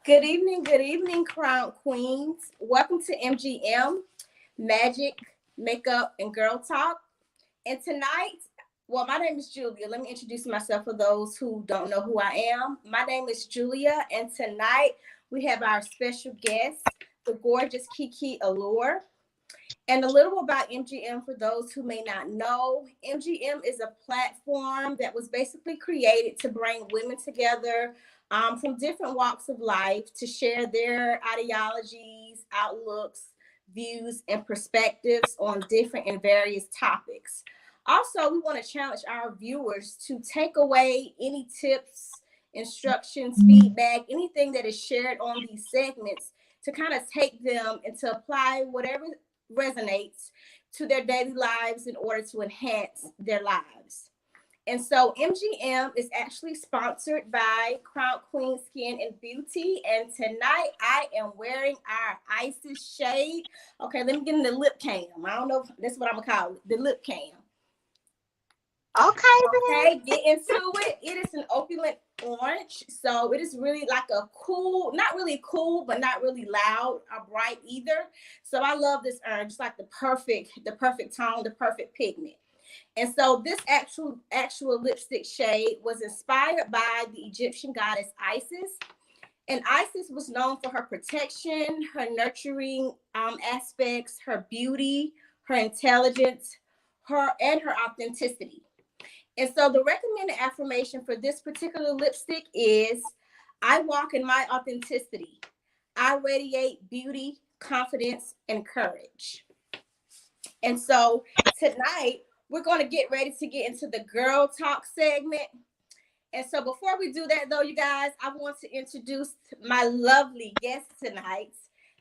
Good evening, Crown Queens. Welcome to MGM, Magic, Makeup, and Girl Talk. And tonight, well, my name is Julia. Let me introduce myself for those who don't know who I am. My name is Julia, and tonight we have our special guest, the gorgeous Kiki Allure. And a little about MGM for those who may not know. MGM is a platform that was basically created to bring women together from different walks of life to share their ideologies, outlooks, views, and perspectives on different and various topics. Also, we want to challenge our viewers to take away any tips, instructions, feedback, anything that is shared on these segments to kind of take them and to apply whatever resonates to their daily lives in order to enhance their lives. And so MGM is actually sponsored by Crown Queen Skin and Beauty. And tonight I am wearing our Isis shade. Okay, let me get in the lip cam. I don't know if that's what I'm gonna call it, the lip cam. Okay, get into it. It is an opulent orange, so it is really like a cool, not really cool, but not really loud or bright either. So I love this orange. It's like the perfect tone, the perfect pigment. And so this actual lipstick shade was inspired by the Egyptian goddess Isis. And Isis was known for her protection, her nurturing aspects, her beauty, her intelligence, her authenticity. And so the recommended affirmation for this particular lipstick is I walk in my authenticity. I radiate beauty, confidence, and courage. And so tonight we're going to get ready to get into the girl talk segment. And so before we do that though, you guys, I want to introduce my lovely guest tonight,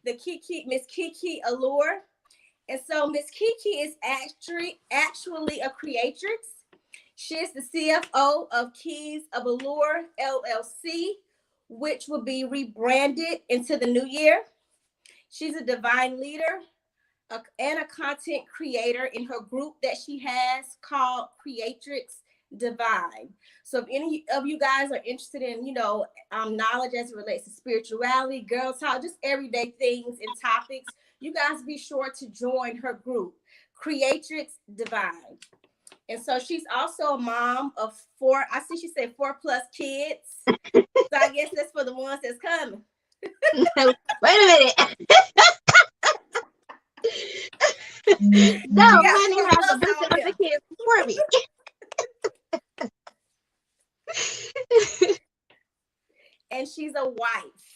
Miss Kiki Allure. And so Miss Kiki is actually a creatrix. She is the CFO of Keys of Allure LLC, which will be rebranded into the new year. She's a divine leader and a content creator in her group that she has called Creatrix Divine. So if any of you guys are interested in, knowledge as it relates to spirituality, girl talk, just everyday things and topics, you guys be sure to join her group, Creatrix Divine. And so she's also a mom of four. I see she said 4+ kids. So I guess that's for the ones that's coming. Wait a minute. No, honey has a bunch of other kids for me. And she's a wife.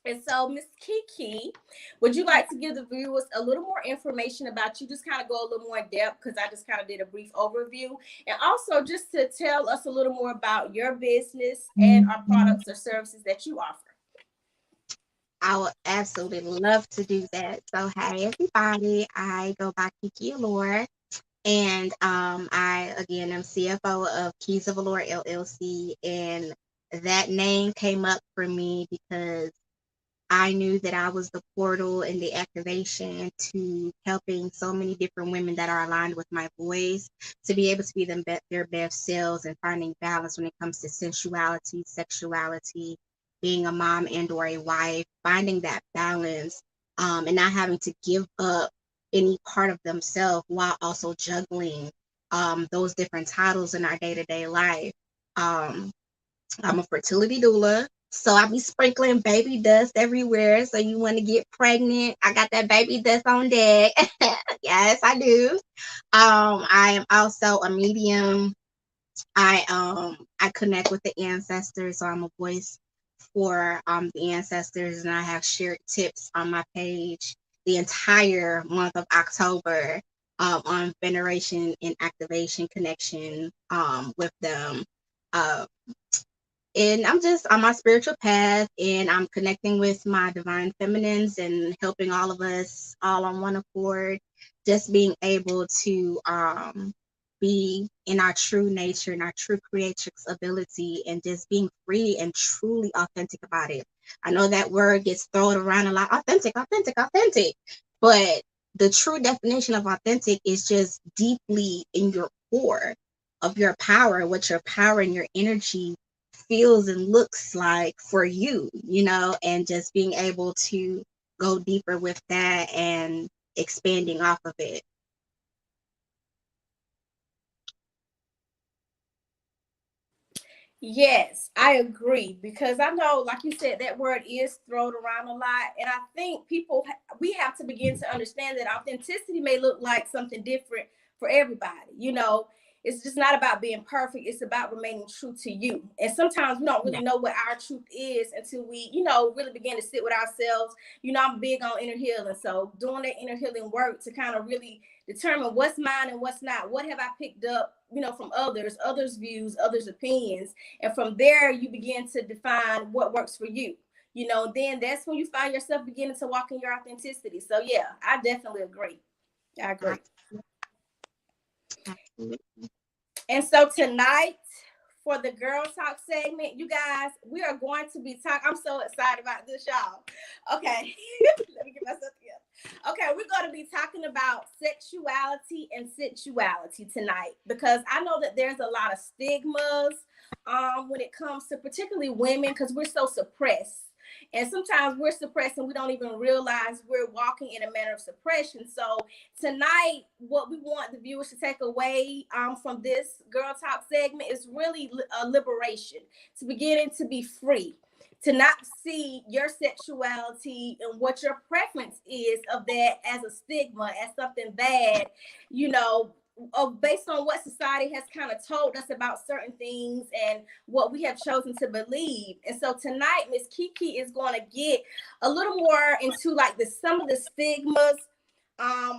And so, Miss Kiki, would you like to give the viewers a little more information about you? Just kind of go a little more in depth because I just kind of did a brief overview. And also just to tell us a little more about your business and our products or services that you offer. I would absolutely love to do that. So, hey, everybody. I go by Kiki Allure. And I, again, am CFO of Keys of Allure LLC. And that name came up for me because I knew that I was the portal and the activation to helping so many different women that are aligned with my voice to be able to be their best selves and finding balance when it comes to sensuality, sexuality, being a mom and or a wife, finding that balance and not having to give up any part of themselves while also juggling those different titles in our day-to-day life. I'm a fertility doula. So I be sprinkling baby dust everywhere. So you want to get pregnant? I got that baby dust on deck. Yes, I do. I am also a medium. I connect with the ancestors. So I'm a voice for the ancestors, and I have shared tips on my page the entire month of October on veneration and activation connection with them. And I'm just on my spiritual path, and I'm connecting with my divine feminines and helping all of us all on one accord, just being able to be in our true nature and our true creatrix ability and just being free and truly authentic about it. I know that word gets thrown around a lot, authentic, authentic, authentic, but the true definition of authentic is just deeply in your core of your power, what your power and your energy feels and looks like for you, and just being able to go deeper with that and expanding off of it. Yes, I agree because I know, like you said, that word is thrown around a lot, and I think we have to begin to understand that authenticity may look like something different for everybody. It's just not about being perfect; it's about remaining true to you. And sometimes we don't Yeah. really know what our truth is until we, really begin to sit with ourselves. I'm big on inner healing, so doing that inner healing work to kind of really determine what's mine and what's not. What have I picked up, from others' views, others' opinions, and from there you begin to define what works for you. Then that's when you find yourself beginning to walk in your authenticity. So yeah, I definitely agree. I agree. Absolutely. And so tonight, for the girl talk segment, you guys, we are going to be talking. I'm so excited about this, y'all. Okay, let me get myself together. Okay, we're going to be talking about sexuality and sensuality tonight because I know that there's a lot of stigmas when it comes to particularly women because we're so suppressed. And sometimes we're suppressed and we don't even realize we're walking in a manner of suppression. So tonight, what we want the viewers to take away from this girl talk segment is really a liberation, to beginning to be free, to not see your sexuality and what your preference is of that as a stigma, as something bad, you know, based on what society has kind of told us about certain things and what we have chosen to believe. And so tonight, Miss Kiki is going to get a little more into like some of the stigmas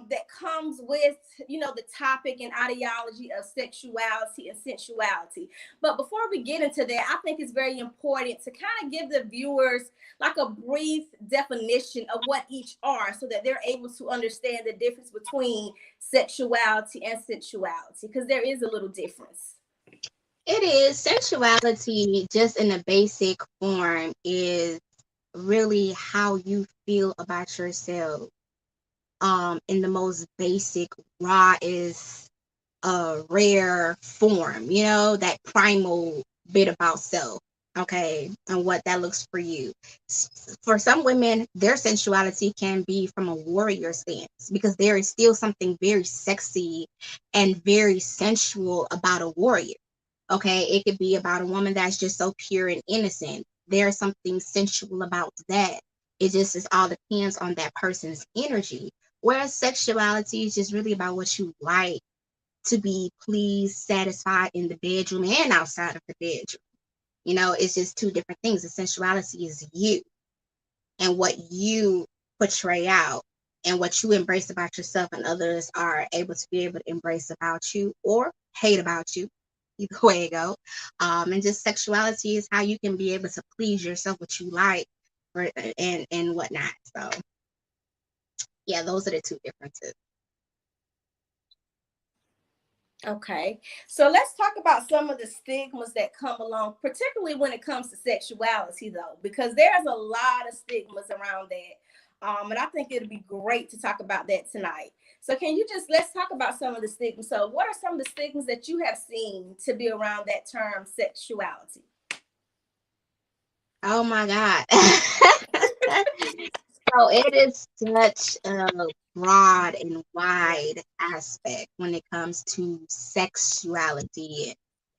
that comes with, the topic and ideology of sexuality and sensuality. But before we get into that, I think it's very important to kind of give the viewers like a brief definition of what each are so that they're able to understand the difference between sexuality and sensuality, because there is a little difference. It is. Sensuality, just in a basic form, is really how you feel about yourself. In the most basic, raw is a rare form, that primal bit about self, okay, and what that looks for you. For some women, their sensuality can be from a warrior stance because there is still something very sexy and very sensual about a warrior. Okay, it could be about a woman that's just so pure and innocent. There's something sensual about that. It just is all depends on that person's energy. Whereas sexuality is just really about what you like to be pleased, satisfied in the bedroom and outside of the bedroom. It's just two different things. The sensuality is you and what you portray out and what you embrace about yourself, and others are able to be able to embrace about you or hate about you. Either way it go. And just sexuality is how you can be able to please yourself, what you like, and whatnot. So yeah, those are the two differences. Okay, so let's talk about some of the stigmas that come along, particularly when it comes to sexuality, though, because there's a lot of stigmas around that. And I think it'd be great to talk about that tonight. So, let's talk about some of the stigmas. So, what are some of the stigmas that you have seen to be around that term sexuality? Oh my God. So it is such a broad and wide aspect when it comes to sexuality.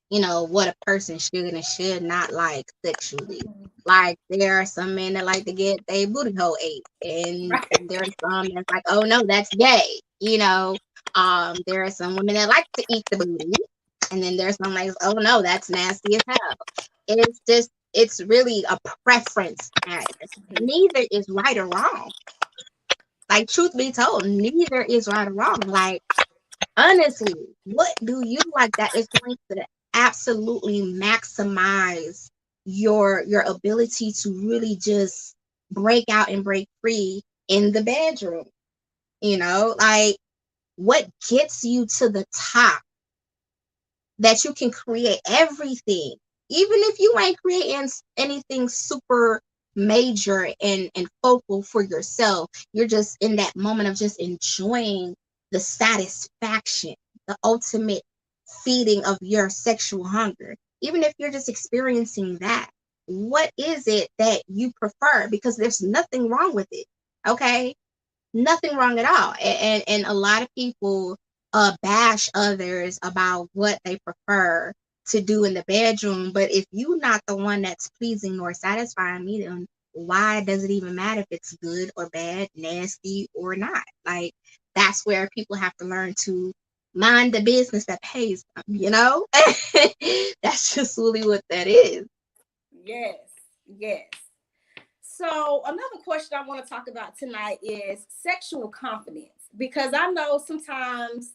What a person should and should not like sexually. Like there are some men that like to get a booty hole ate, and Right. there are some that's like, oh no, that's gay. There are some women that like to eat the booty, and then there's some like, oh no, that's nasty as hell. It's really a preference matter. Neither is right or wrong. Like truth be told, neither is right or wrong. Like honestly, what do you like that is going to absolutely maximize your ability to really just break out and break free in the bedroom? Like what gets you to the top that you can create everything, even if you ain't creating anything super major and focal for yourself. You're just in that moment of just enjoying the satisfaction, the ultimate feeding of your sexual hunger. even if you're just experiencing that, what is it that you prefer? Because there's nothing wrong with it. Okay, nothing wrong at all. And a lot of people bash others about what they prefer to do in the bedroom. But if you're not the one that's pleasing nor satisfying me, then why does it even matter if it's good or bad, nasty or not? Like, that's where people have to learn to mind the business that pays them, you know? That's just really what that is. Yes, yes. So another question I want to talk about tonight is sexual confidence, because I know sometimes,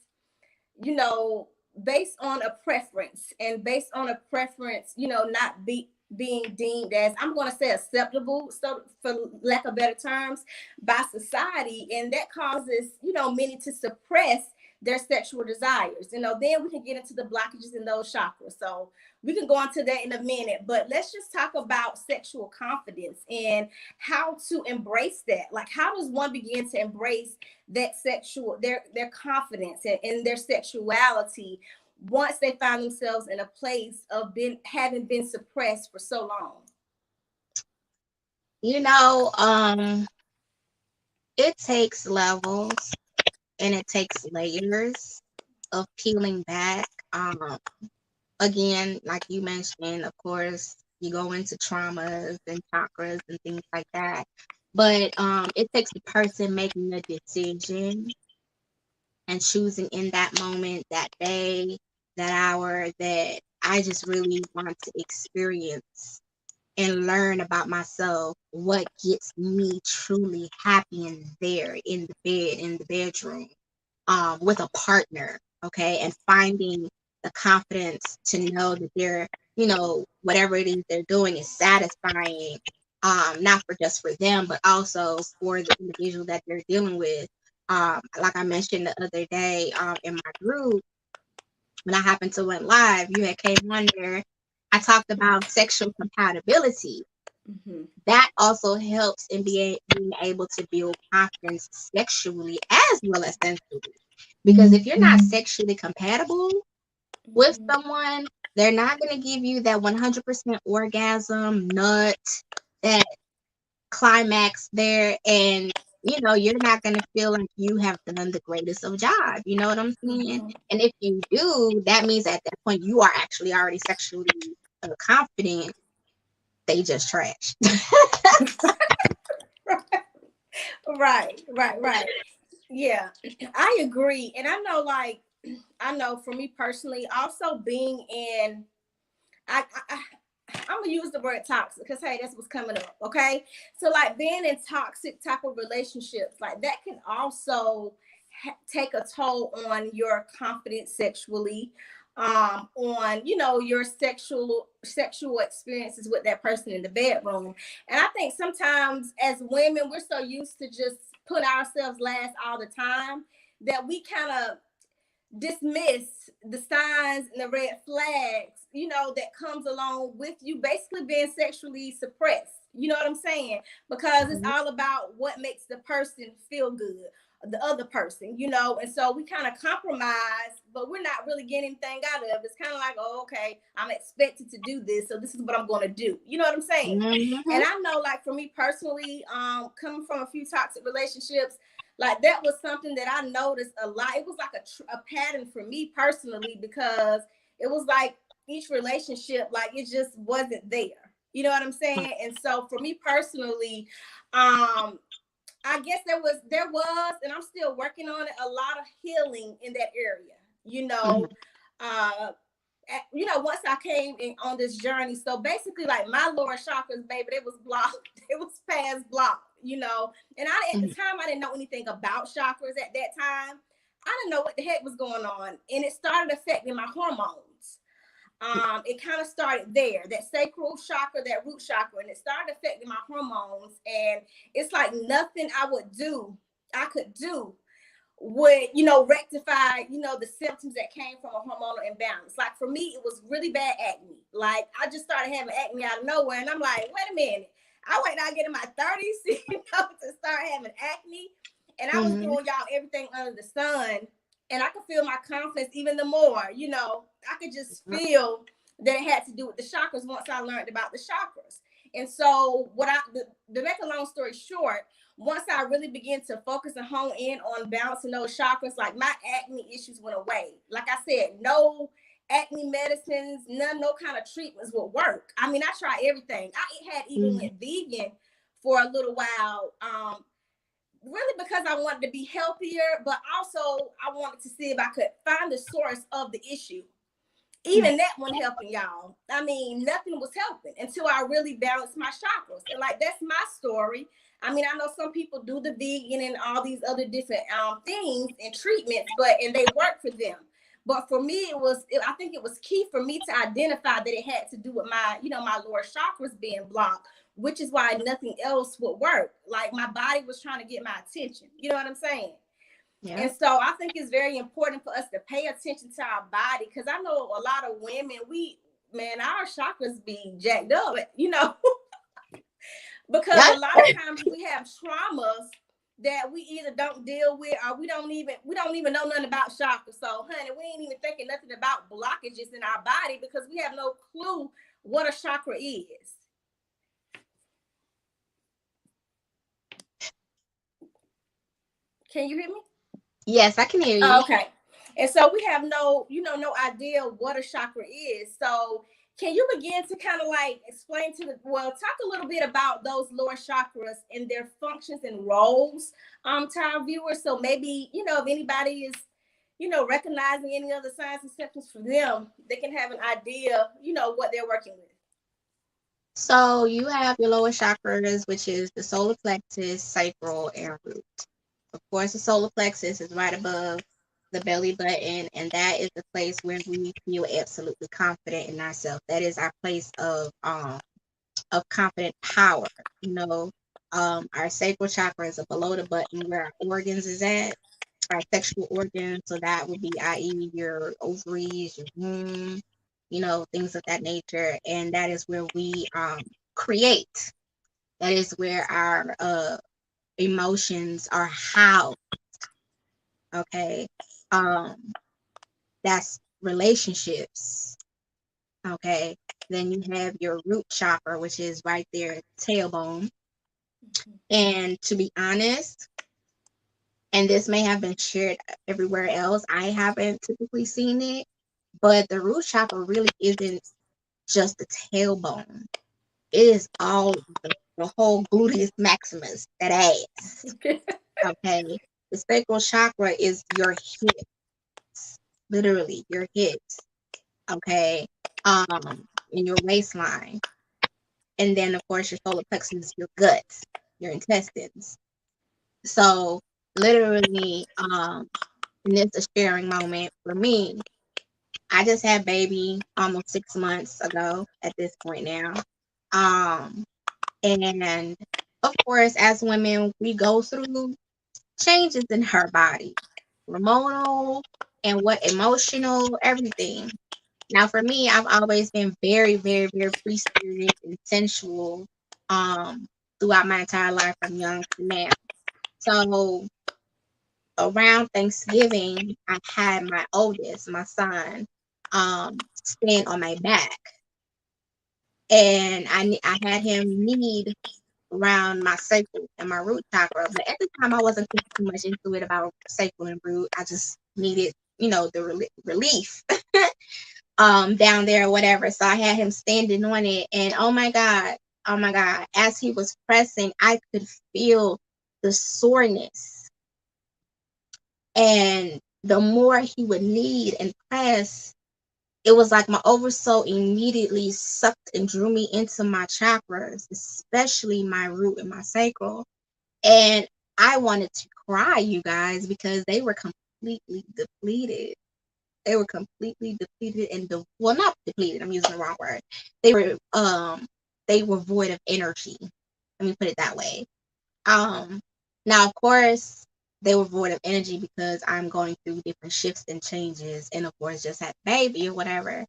you know, based on a preference and based on a preference, you know, not being deemed as, I'm going to say, acceptable, so for lack of better terms, by society, and that causes, you know, many to suppress their sexual desires. You know, then we can get into the blockages in those chakras. So we can go into that in a minute, but let's just talk about sexual confidence and how to embrace that. Like, how does one begin to embrace that sexual, their confidence and their sexuality once they find themselves in a place of having been suppressed for so long? You know, it takes levels and it takes layers of peeling back. Again, like you mentioned, of course, you go into traumas and chakras and things like that. But it takes the person making a decision and choosing in that moment, that day, that hour, that I just really want to experience and learn about myself, what gets me truly happy in there, in the bed, in the bedroom, with a partner, okay, and finding the confidence to know that they're, whatever it is they're doing is satisfying, not for just for them, but also for the individual that they're dealing with. Like I mentioned the other day, in my group, when I happened to went live, you had came on there. I talked about sexual compatibility. Mm-hmm. That also helps in being able to build confidence sexually as well as sensually. Because if you're not sexually compatible with Mm-hmm. someone, they're not going to give you that 100% orgasm, nut, that climax there. And, you're not going to feel like you have done the greatest of job. You know what I'm saying? Mm-hmm. And if you do, that means at that point you are actually already sexually confident. They just trash. Right, right, right. Yeah, I agree. And I know, like, I know for me personally, also being in, I I'm gonna use the word toxic because hey, that's what's coming up. Okay, so like being in toxic type of relationships, like that can also take a toll on your confidence sexually, on your sexual experiences with that person in the bedroom. And I think sometimes as women, we're so used to just put ourselves last all the time that we kind of dismiss the signs and the red flags, that comes along with you basically being sexually suppressed. You know what I'm saying? Because it's all about what makes the person feel good, the other person, and so we kind of compromise, but we're not really getting anything out of it. It's kind of like, oh, okay, I'm expected to do this, so this is what I'm going to do. You know what I'm saying? Mm-hmm. And I know, like, for me personally, coming from a few toxic relationships, like that was something that I noticed a lot. It was like a pattern for me personally, because it was like each relationship, like it just wasn't there. You know what I'm saying? And so for me personally, I guess there was, and I'm still working on it, a lot of healing in that area. You know, uh, once I came in on this journey, so basically, like my lower chakras, baby, it was blocked. It was past blocked. And at the time, I didn't know anything about chakras at that time. I didn't know what the heck was going on, and it started affecting my hormones. It kind of started there, that sacral chakra, that root chakra, and it started affecting my hormones. And it's like nothing I could do would, rectify, the symptoms that came from a hormonal imbalance. Like for me, it was really bad acne. Like I just started having acne out of nowhere. And I'm like, wait a minute. I wait till I get in my 30s, to start having acne. And I was Mm-hmm. doing y'all everything under the sun. And I could feel my confidence even the more, I could just feel that it had to do with the chakras once I learned about the chakras. And so to make a long story short, once I really began to focus and hone in on balancing those chakras, like my acne issues went away. Like I said, no acne medicines, no kind of treatments would work. I mean, I tried everything. I had even went vegan for a little while, really because I wanted to be healthier, but also I wanted to see if I could find the source of the issue. Even that wasn't helping, y'all. I mean, nothing was helping until I really balanced my chakras. And like, that's my story. I mean, I know some people do the vegan and all these other different things and treatments, and they work for them. But for me, I think it was key for me to identify that it had to do with my lower chakras being blocked, which is why nothing else would work. Like, my body was trying to get my attention. You know what I'm saying? Yeah. And so I think it's very important for us to pay attention to our body, because I know a lot of women, our chakras be jacked up, because a lot of times we have traumas that we either don't deal with, or we don't even know nothing about chakras. So, honey, we ain't even thinking nothing about blockages in our body because we have no clue what a chakra is. Can you hear me? Yes, I can hear you. Okay. And so we have no idea what a chakra is. So can you begin to kind of like explain talk a little bit about those lower chakras and their functions and roles to our viewers? So maybe, if anybody is, recognizing any other signs and symptoms for them, they can have an idea, what they're working with. So you have your lower chakras, which is the solar plexus, sacral, and root. Of course, the solar plexus is right above the belly button, and that is the place where we feel absolutely confident in ourselves. That is our place of confident power. Our sacral chakra is below the button where our organs is at, our sexual organs. So that would be, i.e., your ovaries, your womb, things of that nature. And that is where we create. That is where our emotions are housed. Okay. That's relationships. Okay. Then you have your root chakra, which is right there, tailbone. And to be honest, and this may have been shared everywhere else, I haven't typically seen it, but the root chakra really isn't just the tailbone. It is all the whole gluteus maximus, that ass. Okay. The sacral chakra is your hips, literally your hips. Okay. In your waistline. And then, of course, your solar plexus, your guts, your intestines. So, literally, and it's a sharing moment for me. I just had baby almost 6 months ago at this point now. And of course, as women, we go through changes in her body, hormonal and emotional, everything. Now, for me, I've always been very, very, very free-spirited and sensual throughout my entire life from young to now. So around Thanksgiving, I had my oldest, my son, stand on my back. And I had him kneed around my sacral and my root chakra. But at the time, I wasn't thinking too much into it about sacral and root. I just needed, the relief down there or whatever. So I had him standing on it. And oh my God, as he was pressing, I could feel the soreness. And the more he would knead and press, it was like my oversoul immediately sucked and drew me into my chakras, especially my root and my sacral. And I wanted to cry, you guys, because they were completely depleted. They were completely depleted and not depleted, I'm using the wrong word. They were void of energy. Let me put it that way. Now, of course, they were void of energy because I'm going through different shifts and changes, and of course, just had a baby or whatever.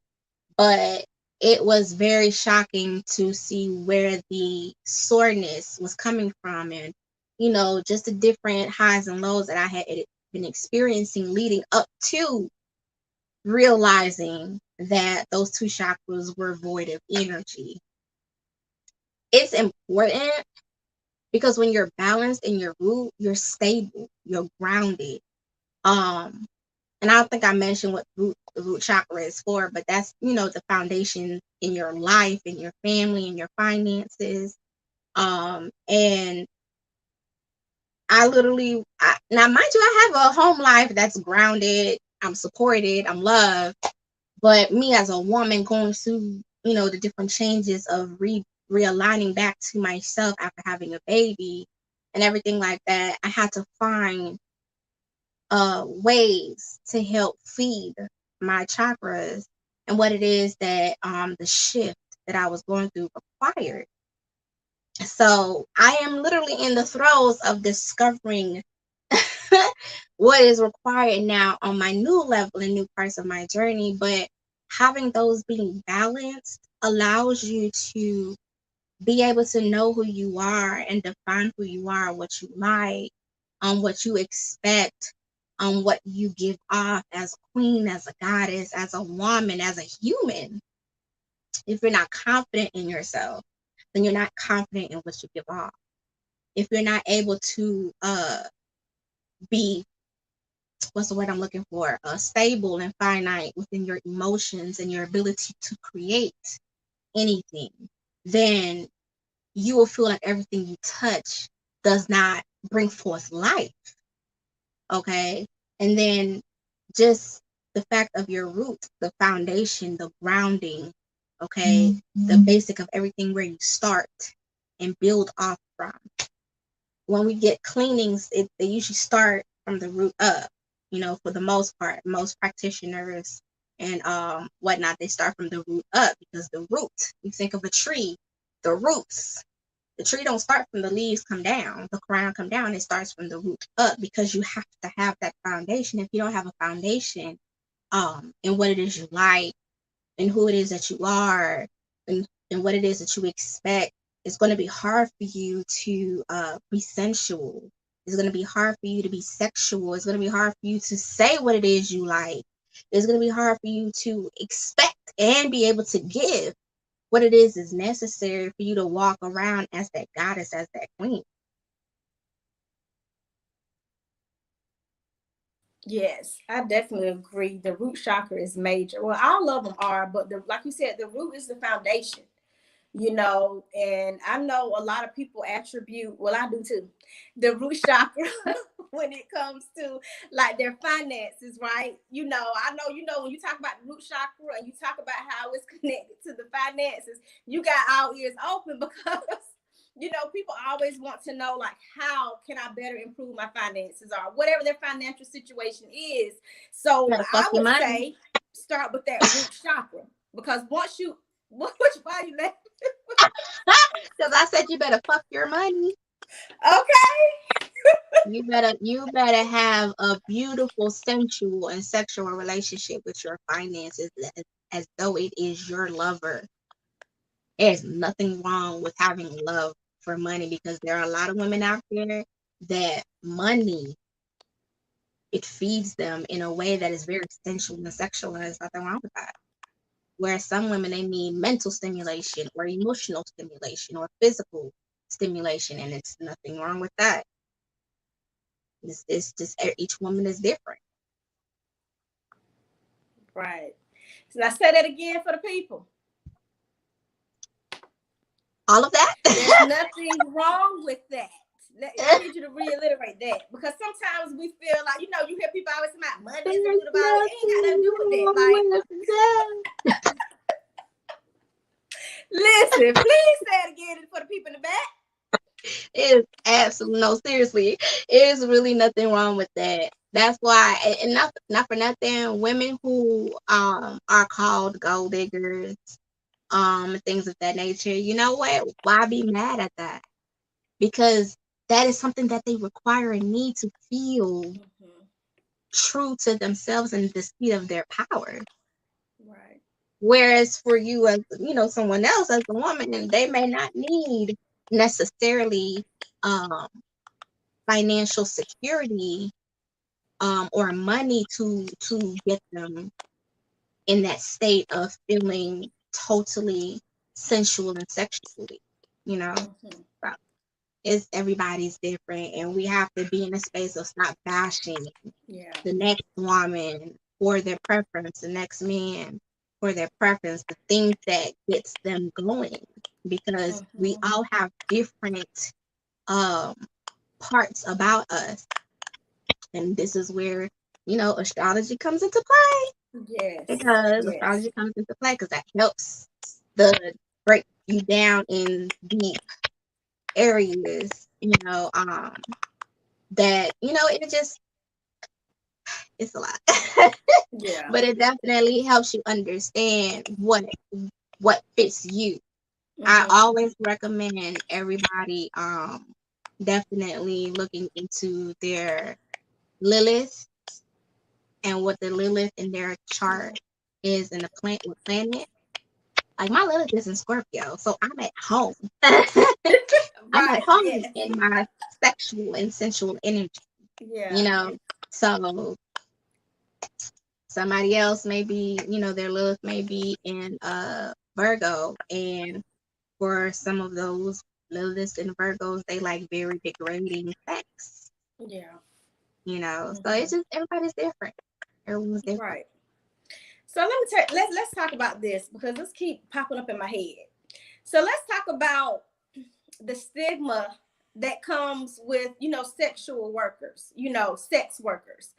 But it was very shocking to see where the soreness was coming from, and just the different highs and lows that I had been experiencing leading up to realizing that those two chakras were void of energy. It's important because when you're balanced in your root, you're stable, you're grounded. And I don't think I mentioned what the root chakra is for, but that's, the foundation in your life, in your family, in your finances. And now mind you, I have a home life that's grounded. I'm supported. I'm loved. But me as a woman going through, the different changes of realigning back to myself after having a baby and everything like that, I had to find ways to help feed my chakras and what it is that the shift that I was going through required. So I am literally in the throes of discovering what is required now on my new level and new parts of my journey. But having those being balanced allows you to be able to know who you are and define who you are, what you like, what you expect, what you give off as a queen, as a goddess, as a woman, as a human. If you're not confident in yourself, then you're not confident in what you give off. If you're not able to be, what's the word I'm looking for, stable and finite within your emotions and your ability to create anything, then you will feel like everything you touch does not bring forth life. Okay. And then just the fact of your roots, the foundation, the grounding, okay, the basic of everything where you start and build off from. When we get cleanings, they usually start from the root up, for the most part. Most practitioners and whatnot, they start from the root up because the root, you think of a tree, the roots. The tree don't start from the leaves come down, the crown come down. It starts from the root up because you have to have that foundation. If you don't have a foundation, in what it is you like and who it is that you are and what it is that you expect, it's going to be hard for you to be sensual. It's going to be hard for you to be sexual. It's going to be hard for you to say what it is you like. It's going to be hard for you to expect and be able to give what it is necessary for you to walk around as that goddess, as that queen. Yes, I definitely agree. The root chakra is major. Well, all of them are, but like you said, the root is the foundation. And I know a lot of people attribute, well, I do too, the root chakra when it comes to like their finances, right? I know, when you talk about the root chakra and you talk about how it's connected to the finances, you got all ears open because people always want to know, like, how can I better improve my finances or whatever their financial situation is. So I would say start with that root chakra, because once you, why you laughing? Because I said you better fuck your money. Okay. You better have a beautiful, sensual, and sexual relationship with your finances as though it is your lover. There's nothing wrong with having love for money because there are a lot of women out there that money, it feeds them in a way that is very sensual and sexual, and there's nothing wrong with that. Whereas some women, they need mental stimulation or emotional stimulation or physical stimulation, and it's nothing wrong with that. It's just each woman is different. Right. So now say that again for the people. All of that. There's nothing wrong with that. I need you to reiterate that, because sometimes we feel like, you hear people always say about money is the root of all. It ain't got nothing to do with that. Like, listen, please say it again for the people in the back. It is absolutely, no, seriously, it is really nothing wrong with that. That's why, and not for nothing, women who are called gold diggers, things of that nature, you know what? Why be mad at that? Because that is something that they require and need to feel true to themselves and the seat of their power. Right. Whereas for you, as someone else, as a woman, they may not need necessarily financial security or money to get them in that state of feeling totally sensual and sexually, you know. Mhm. So it's everybody's different, and we have to be in a space of stop bashing Yeah. the next woman for their preference, the next man for their preference, the things that gets them going, because we Mhm. all have different um parts about us, and this is where astrology comes into play, Yes. because Yes. astrology comes into play because that helps the break you down in deep areas, that it just it's a lot. Yeah. But it definitely helps you understand what fits you. I Mhm. always recommend everybody definitely looking into their Lilith and what the Lilith in their chart is in the planet. Like my Lilith is in Scorpio, so I'm at home. I'm at Right. home Yes. in my sexual and sensual energy, you Yeah. know. So somebody else maybe, their Lilith may be in Virgo, and for some of those Liliths and Virgos, they like very degrading sex, Yeah. So it's Mhm. just everybody's different. Everyone's different. Right. So let me tell. Let's talk about this because this keep popping up in my head. So let's talk about the stigma that comes with sexual workers, sex workers,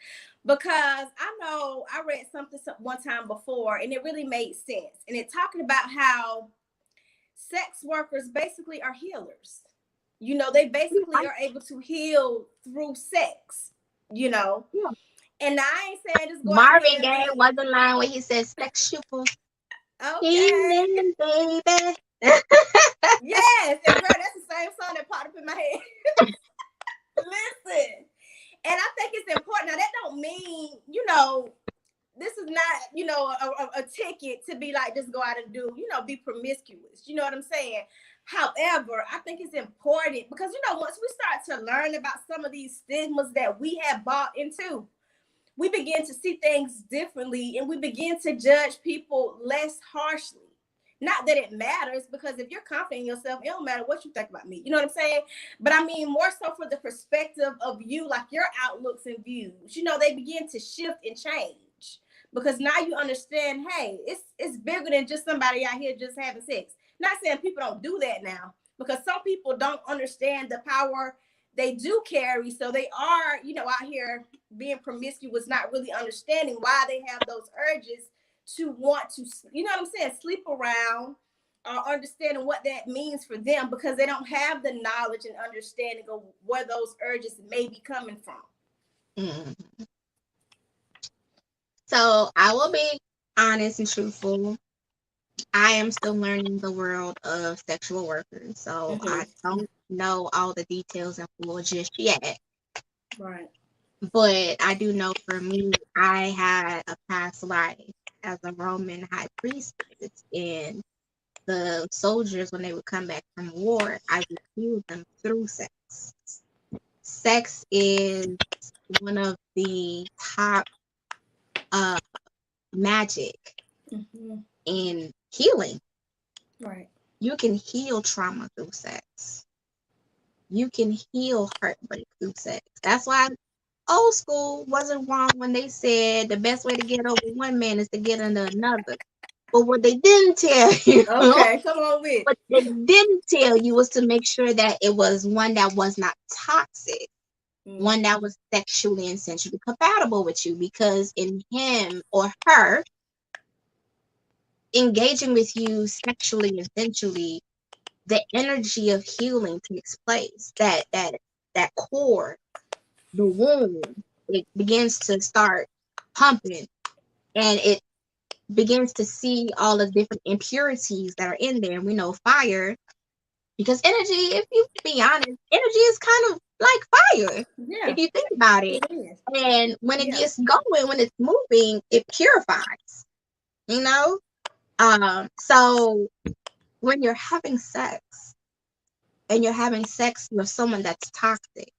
because I know I read something one time before and it really made sense, and it talking about how sex workers basically are healers. They basically are able to heal through sex, you know Yeah. and I ain't saying just go out here Marvin and Gaye be was a line where he said sexual okay. healing, baby. Yes, and girl, that's the same song that popped up in my head. Listen, and I think it's important. Now that don't mean this is not a ticket to be like just go out and do be promiscuous. You know what I'm saying? However, I think it's important because once we start to learn about some of these stigmas that we have bought into, we begin to see things differently and we begin to judge people less harshly. Not that it matters, because if you're confident in yourself, it don't matter what you think about me. You know what I'm saying? But I mean, more so for the perspective of you, like your outlooks and views, they begin to shift and change because now you understand, hey, it's bigger than just somebody out here just having sex. Not saying people don't do that now, because some people don't understand the power they do carry. So they are, out here being promiscuous, not really understanding why they have those urges to want to, what I'm saying, sleep around, or understanding what that means for them because they don't have the knowledge and understanding of where those urges may be coming from. Mm. So I will be honest and truthful. I am still learning the world of sexual workers, so I Mm-hmm. don't know all the details in full just yet. Right. But I do know for me, I had a past life as a Roman high priestess, and the soldiers, when they would come back from war, I would heal them through sex. Sex is one of the top uh, magic Mm-hmm. in healing. Right. You can heal trauma through sex. You can heal heartbreak through sex. That's why old school wasn't wrong when they said the best way to get over one man is to get under another. But what they didn't tell you, Okay, come on with. what they didn't tell you was to make sure that it was one that was not toxic, one that Mm-hmm. was sexually and sensually compatible with you. Because in him or her engaging with you sexually and sensually, the energy of healing takes place. That core, the womb, it begins to start pumping, and it begins to see all the different impurities that are in there. And we know fire, because energy, if you be honest, energy is kind of like fire, Yeah, if you think about it. it is. And when it Yeah. gets going, when it's moving, it purifies, you know? So when you're having sex and you're having sex with someone that's toxic,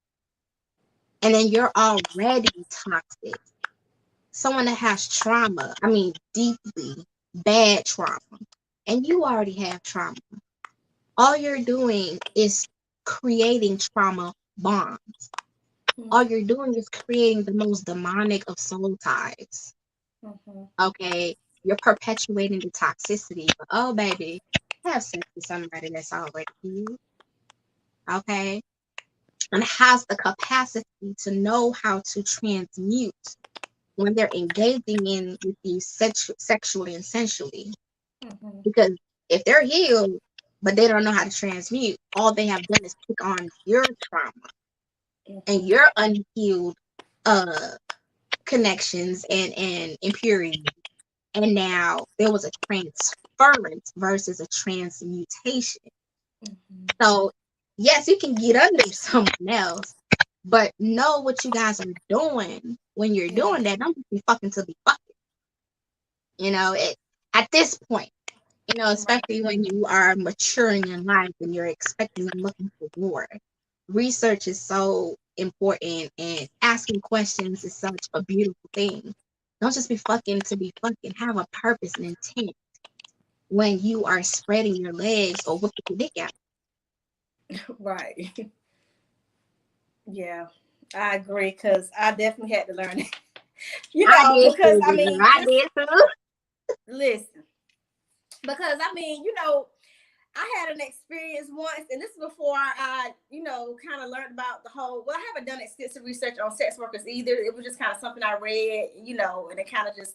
and then you're already toxic, someone that has trauma, I mean, deeply bad trauma, and you already have trauma, all you're doing is creating trauma bonds. All you're doing is creating the most demonic of soul ties. Mm-hmm. Okay, you're perpetuating the toxicity. But oh, baby, have sex with somebody that's already you. Okay, and has the capacity to know how to transmute when they're engaging in with you sexually and sensually. Mm-hmm. Because if they're healed, but they don't know how to transmute, all they have done is pick on your trauma and Mm-hmm. your unhealed uh connections and impurity. And now there was a transference versus a transmutation. Mm-hmm. So yes, you can get under someone else, but know what you guys are doing when you're Yeah. doing that. Don't just be fucking to be fucking. At this point, Right. especially when you are maturing in life and you're expecting and looking for more. Research is so important, and asking questions is such a beautiful thing. Don't just be fucking to be fucking. Have a purpose and intent when you are spreading your legs or whipping your dick out. Right. Yeah. I agree because I definitely had to learn it. I did Because too, I girl. mean, I just did too. listen. Because I mean, I had an experience once, and this is before I kind of learned about the whole. Well, I haven't done extensive research on sex workers either. It was just kind of something I read, and it kind of just,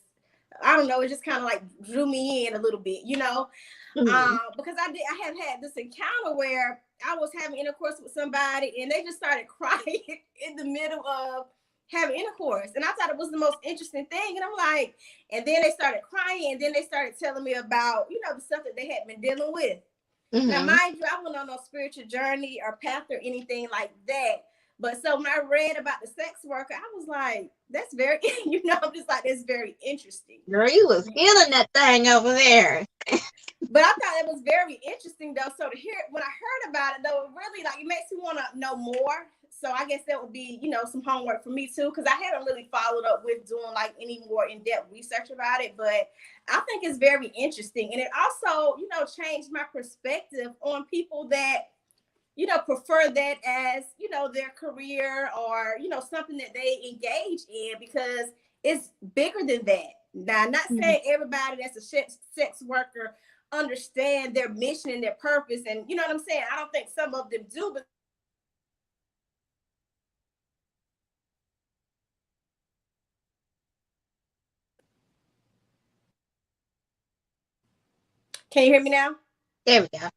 I don't know, it just kind of like drew me in a little bit. Mhm. Because I have had this encounter where I was having intercourse with somebody, and they just started crying in the middle of having intercourse, and I thought it was the most interesting thing. And I'm like, and then they started crying, and then they started telling me about the stuff that they had been dealing with. Now, Mhm. mind you, I went on no spiritual journey or path or anything like that. But so when I read about the sex worker, I was like, that's very, I'm just like, that's very interesting. Girl, you was feeling that thing over there. But I thought it was very interesting though. So to hear when I heard about it though, it really like it makes me want to know more. So I guess that would be, some homework for me too, because I haven't really followed up with doing like any more in-depth research about it. But I think it's very interesting. And it also, changed my perspective on people that, prefer that as, their career or, something that they engage in because it's bigger than that. Now, I'm not Mhm. saying everybody that's a sex worker understand their mission and their purpose. And you know what I'm saying? I don't think some of them do, but can you hear me now? There we go.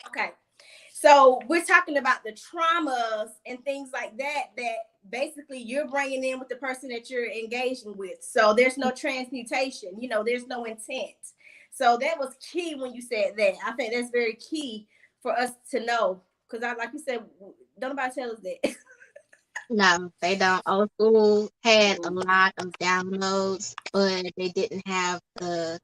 Okay. So we're talking about the traumas and things like that basically you're bringing in with the person that you're engaging with. So there's no transmutation, there's no intent. So that was key when you said that. I think that's very key for us to know because I, like you said, don't nobody tell us that. No, they don't. Old school had a lot of downloads, but they didn't have the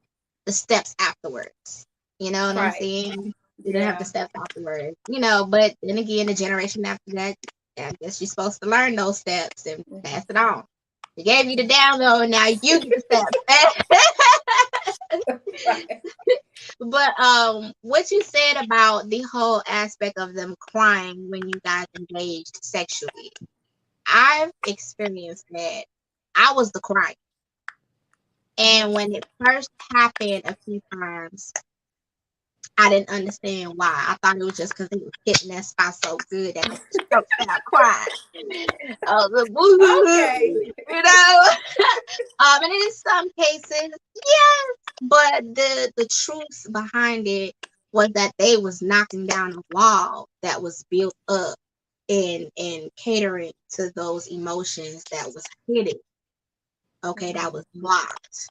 steps afterwards. You know what I'm Right. saying? They didn't have the Yeah. steps afterwards. But then again, the generation after that, I guess you're supposed to learn those steps and pass it on. They gave you the download, now you get the steps. Right. But what you said about the whole aspect of them crying when you guys engaged sexually, I've experienced that. I was the crying. And when it first happened a few times, I didn't understand why. I thought it was just because they were hitting that spot so good that they stroked out crying. I was like, Okay. and in some cases, yes, but the truth behind it was that they was knocking down a wall that was built up and catering to those emotions that was hidden. Okay, that was blocked.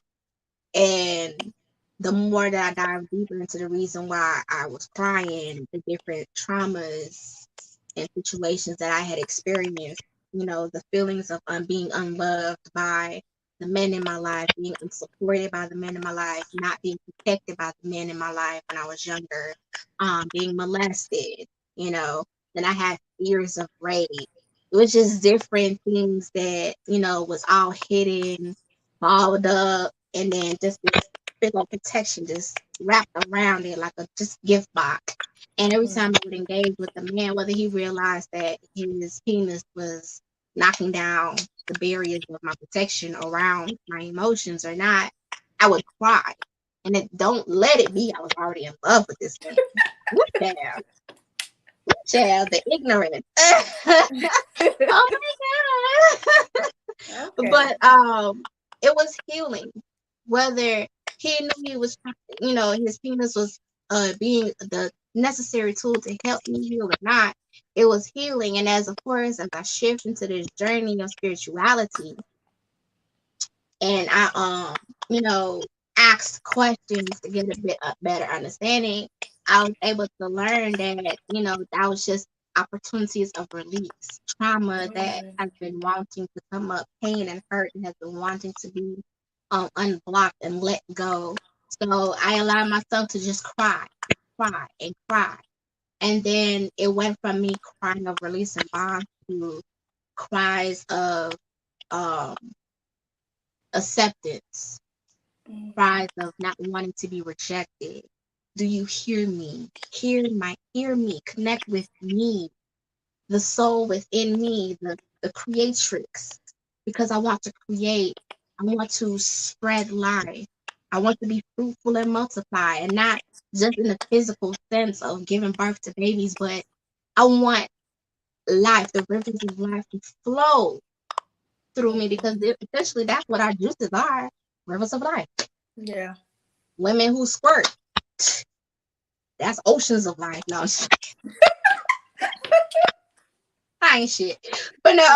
And the more that I dive deeper into the reason why I was crying, the different traumas and situations that I had experienced, the feelings of being unloved by the men in my life, being unsupported by the men in my life, not being protected by the men in my life when I was younger, being molested, then I had fears of rape. It was just different things that, was all hidden balled up, and then just this big old protection just wrapped around it like a just gift box. And every time I would engage with the man, whether he realized that his penis was knocking down the barriers of my protection around my emotions or not, I would cry. And it don't let it be. I was already in love with this man. What child? What child? The ignorant. Oh my god. Okay. But it was healing. Whether he knew he was, his penis was being the necessary tool to help me heal or not, it was healing. And as of course, as I shift into this journey of spirituality, and I asked questions to get a bit better understanding, I was able to learn that that was just opportunities of release, trauma that Mm, has been wanting to come up, pain and hurt and has been wanting to be unblocked and let go. So I allowed myself to just cry, cry and cry, and then it went from me crying of release and bond to cries of um acceptance, cries of not wanting to be rejected. Do you hear me? Hear me, connect with me, the soul within me, the creatrix. Because I want to create, I want to spread life. I want to be fruitful and multiply, and not just in the physical sense of giving birth to babies, but I want life, the rivers of life to flow through me because essentially that's what our juices are, rivers of life. yeah. Women who squirt, that's oceans of life. No, I ain't shit. But no.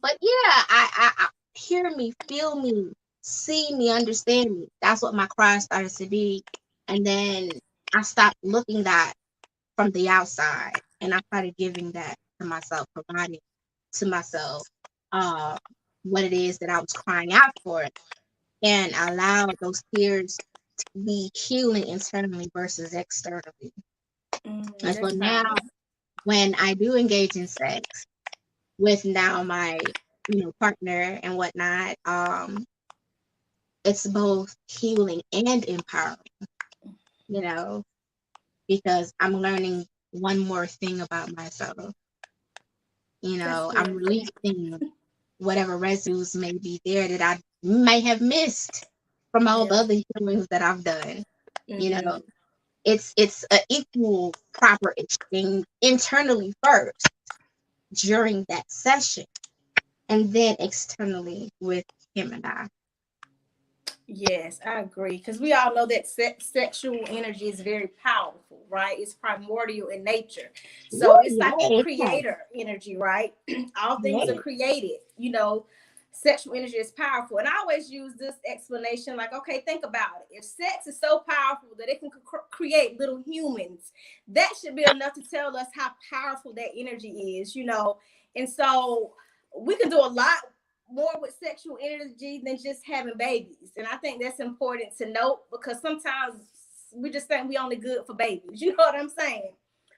But yeah, I hear me, feel me, see me, understand me. That's what my cry started to be. And then I stopped looking that from the outside and I started giving that to myself, providing to myself uh what it is that I was crying out for and allowed those tears to be healing internally versus externally. And so That's now powerful. when I do engage in sex with now my partner and whatnot, it's both healing and empowering, you know, because I'm learning one more thing about myself. That's I'm beautiful. releasing whatever residues may be there that I may have missed from all the Yeah. other healings that I've done. You know, Mm-hmm. it's an equal proper exchange internally first during that session and then externally with him and I. Yes, I agree. Because we all know that sexual energy is very powerful, right? It's primordial in nature. Woo, So it's like the yes, creator energy, right? All things are yes. created. Sexual energy is powerful. And I always use this explanation like, okay, think about it. If sex is so powerful that it can create little humans, that should be enough to tell us how powerful that energy is. And so we can do a lot more with sexual energy than just having babies. And I think that's important to note because sometimes we just think we only good for babies. You know what I'm saying?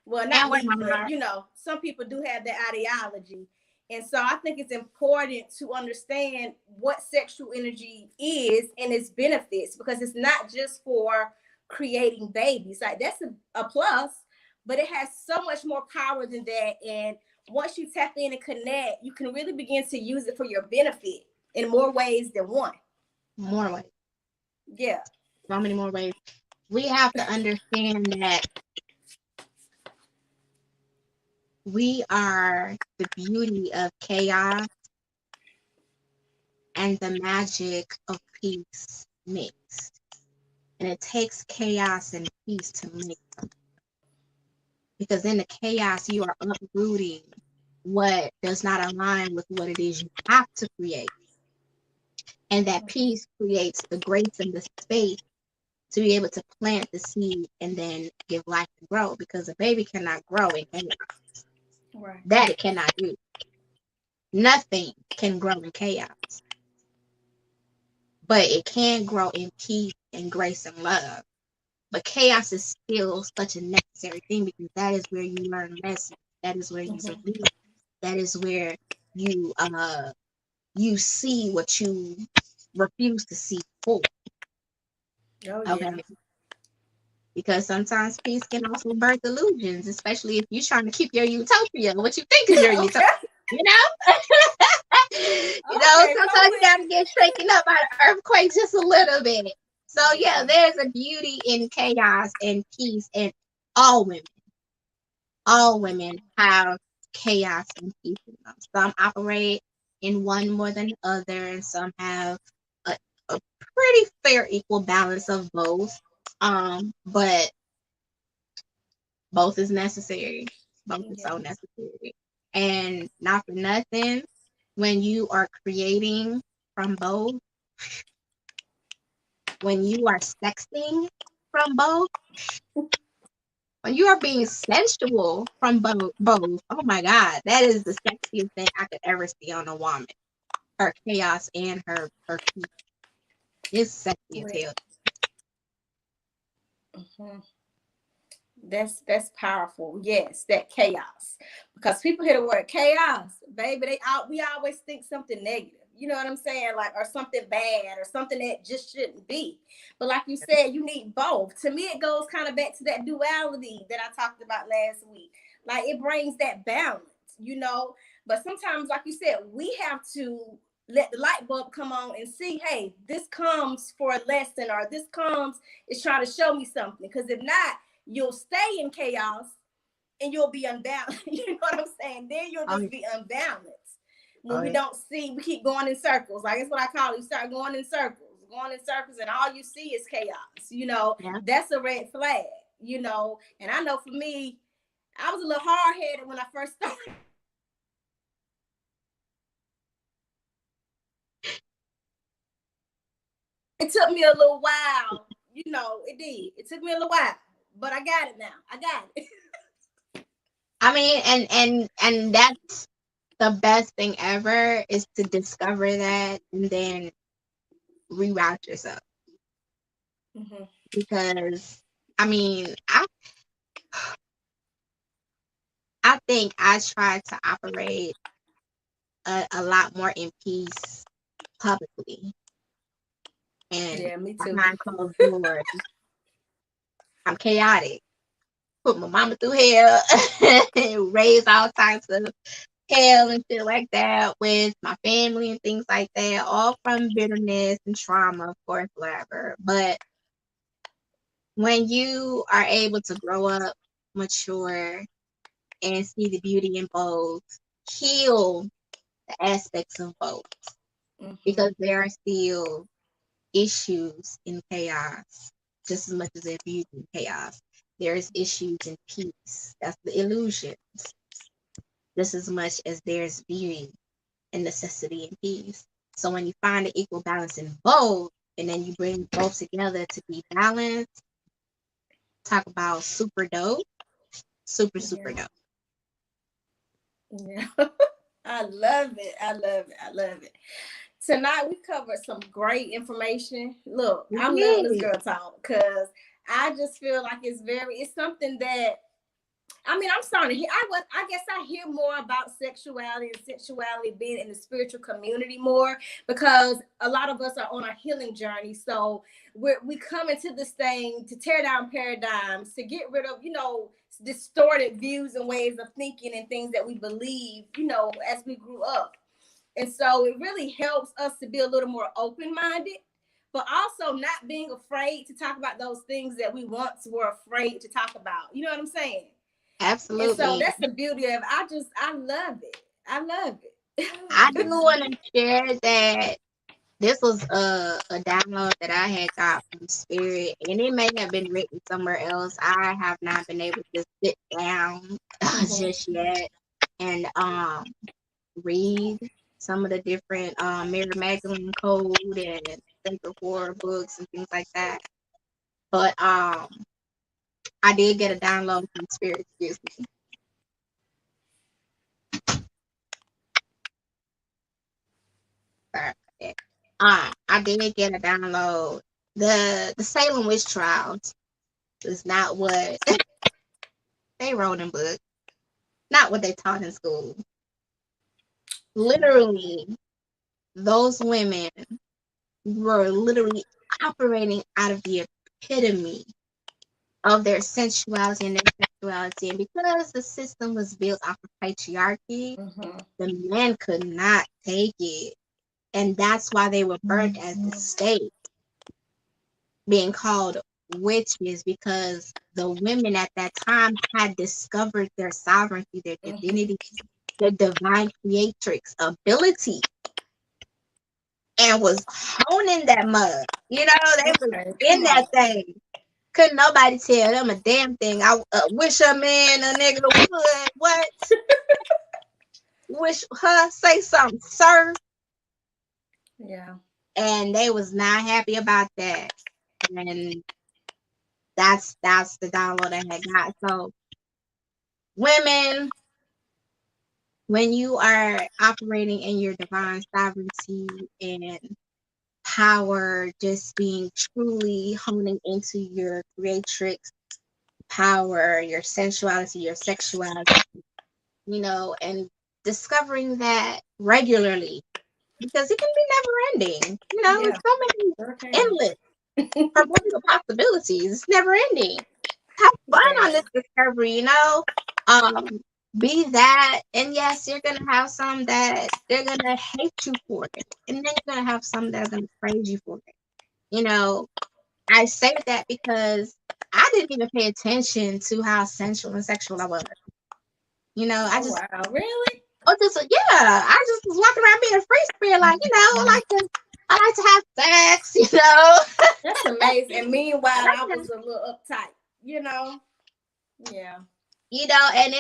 Well, And not we're me, but not. some people do have that ideology. And so I think it's important to understand what sexual energy is and its benefits because it's not just for creating babies. Like that's a plus, but it has so much more power than that. And once you tap in and connect, you can really begin to use it for your benefit in more ways than one. More ways. Yeah. So many more ways. We have to understand that we are the beauty of chaos and the magic of peace mixed. And it takes chaos and peace to mix them. Because in the chaos, you are uprooting what does not align with what it is you have to create. And that peace creates the grace and the space to be able to plant the seed and then give life and grow because a baby cannot grow in chaos. Right. That it cannot do. Nothing can grow in chaos, but it can grow in peace and grace and love. But chaos is still such a necessary thing because that is where you learn lessons. That is where you Mm-hmm. release. That is where you you see what you refuse to see full. Oh Okay. yeah. Because sometimes peace can also birth illusions, especially if you're trying to keep your utopia, what you think is your utopia, Okay. you know? Okay. Flow Sometimes you with gotta get shaken up by the earthquake just a little bit. So yeah, yeah. there's a beauty in chaos and peace, and all women, all women have chaos and peace in them. Some operate in one more than the other, and some have a pretty fair equal balance of both. But both is necessary. Both is Yeah. so necessary. And not for nothing, when you are creating from both, when you are sexting from both, when you are being sensual from both, oh my God, that is the sexiest thing I could ever see on a woman. Her chaos and her peace is sexy as Well, hell. mhm. That's powerful. Yes, that chaos. Because people hear the word chaos, baby, we always think something negative. You know what I'm saying? Like, or something bad or something that just shouldn't be. But like you said, you need both. To me, it goes kind of back to that duality that I talked about last week. Like, it brings that balance, you know. But sometimes, like you said, we have to let the light bulb come on and see, hey, this comes for a lesson, or this comes is trying to show me something. Because if not, you'll stay in chaos and you'll be unbalanced. You know what I'm saying? Then you'll Oh, just be unbalanced. When oh we yeah. don't see, we keep going in circles. Like, that's what I call it. You start going in circles, and all you see is chaos. You know, Yeah. that's a red flag, you know. And I know for me, I was a little hard headed when I first started. It took me a little while, you know, it did. It took me a little while, but I got it now. I got it. I mean, and that's the best thing ever is to discover that and then reroute yourself. Mm-hmm. Because I mean, I think I try to operate a lot more in peace publicly and Yeah, me too. behind closed doors. I'm chaotic. Put my mama through hell, raise all types of hell and shit like that with my family and things like that, all from bitterness and trauma, of course, whatever. But when you are able to grow up, mature, and see the beauty in both, heal the aspects of both, Mm-hmm. because there are still issues in chaos just as much as there's beauty in chaos. There's issues in peace. That's the illusions. Just as much as there's beauty and necessity in peace. So when you find the equal balance in both, and then you bring both together to be balanced, talk about super dope, super, Yeah. super dope. Yeah. I love it. I love it. I love it. Tonight we covered some great information. Look, I'm loving this Yeah, girl talk because I just feel like it's something that I mean, I'm starting to hear. I guess I hear more about sexuality and sensuality being in the spiritual community more because a lot of us are on a healing journey. So we come into this thing to tear down paradigms, to get rid of distorted views and ways of thinking and things that we believe as we grew up. And so it really helps us to be a little more open minded, but also not being afraid to talk about those things that we once were afraid to talk about. You know what I'm saying? And so absolutely. that's the beauty of it. I love it. I love I do it. want to share that this was a download that I had got from Spirit, and it may have been written somewhere else. I have not been able to sit down Mhm. just yet and read some of the different Mary Magdalene Code and Sacred Horror books and things like that. But I did get a download from Spirit. Excuse me. Sorry about that. I did get a download. The Salem witch trials is not what they wrote in books, not what they taught in school. Wow. Literally, those women were literally operating out of the epitome of their sensuality and their sexuality. And because the system was built off of patriarchy, the men could not take it. And that's why they were burnt as the state, being called witches, because the women at that time had discovered their sovereignty, their divinity, their divine creatrix ability, and was honing that mug. You know, they was in that thing. Couldn't nobody tell them a damn thing. I wish a man, a nigga would. What? Wish her say something, sir. Yeah. And they was not happy about that. And that's the download I had got. So women, when you are operating in your divine sovereignty and power, just being truly honing into your creatrix power, your sensuality, your sexuality, you know, and discovering that regularly, because it can be never ending. You know, it's so many endless perpetual possibilities. It's never ending. Have fun on this discovery, you know. Be that, and yes, you're gonna have some that they're gonna hate you for it, and then you're gonna have some that are gonna praise you for it. You know, I say that because I didn't even pay attention to how sensual and sexual I was. You know, I just wow, really? Oh, just I just was walking around being a free spirit, like, you know, I like to have sex, you know. That's amazing. And meanwhile, I was a little uptight, you know. Yeah. You know, and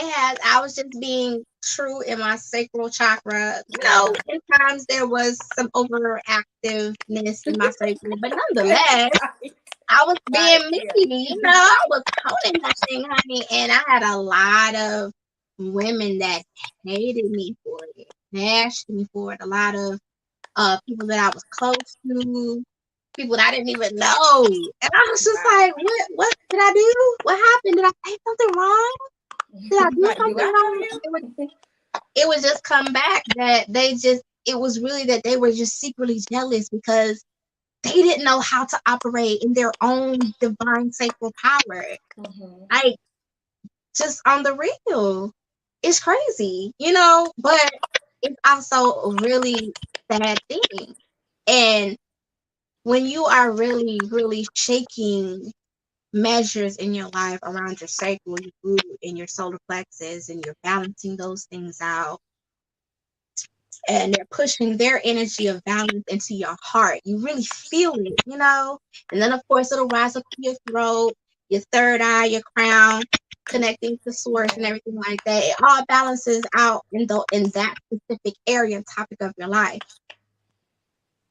I was just being true in my sacral chakra. You know, in times there was some overactiveness in my sacral, but nonetheless, I was being me. You know, I was holding that thing, honey, and I had a lot of women that hated me for it, bashed me for it. A lot of people that I was close to, people that I didn't even know, and I was just like, what did I do? What happened? Did I say something wrong? Did I do something wrong? It was just come back that it was really that they were just secretly jealous because they didn't know how to operate in their own divine sacral power. Like, just on the real. It's crazy, you know, but it's also a really sad thing. And when you are really, really shaking measures in your life around your sacral, your root, and your solar plexus, and you're balancing those things out, and they're pushing their energy of balance into your heart, you really feel it, you know. And then of course it'll rise up to your throat, your third eye, your crown, connecting to source and everything like that. It all balances out in that specific area and topic of your life.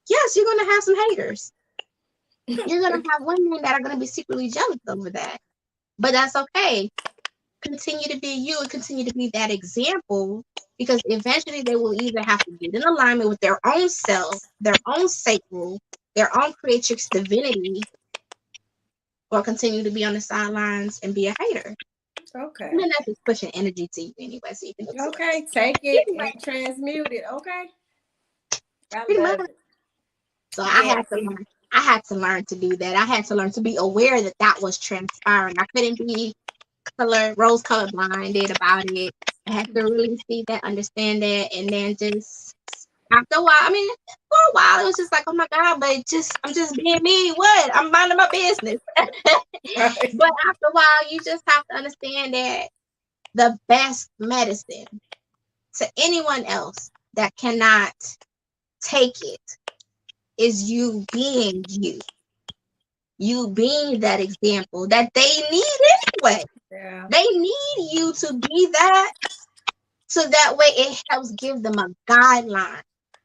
Yes, you're gonna have some haters. You're gonna have women that are gonna be secretly jealous over that. But that's okay. Continue to be you and continue to be that example, because eventually they will either have to get in alignment with their own self, their own sacral, their own creatrix divinity, or continue to be on the sidelines and be a hater. Okay. And then that's just pushing energy to you anyway, so you can okay, take it and transmute it. Okay. I love it. So I had to learn to do that. I had to learn to be aware that that was transpiring. I couldn't be rose color blinded about it. I had to really see that, understand that, and then just after a while, I mean, for a while, it was just like, oh my God, but I'm just being me. What? I'm minding my business. But after a while, you just have to understand that the best medicine to anyone else that cannot take it is you being you. You being that example that they need anyway. Yeah. They need you to be that, so that way it helps give them a guideline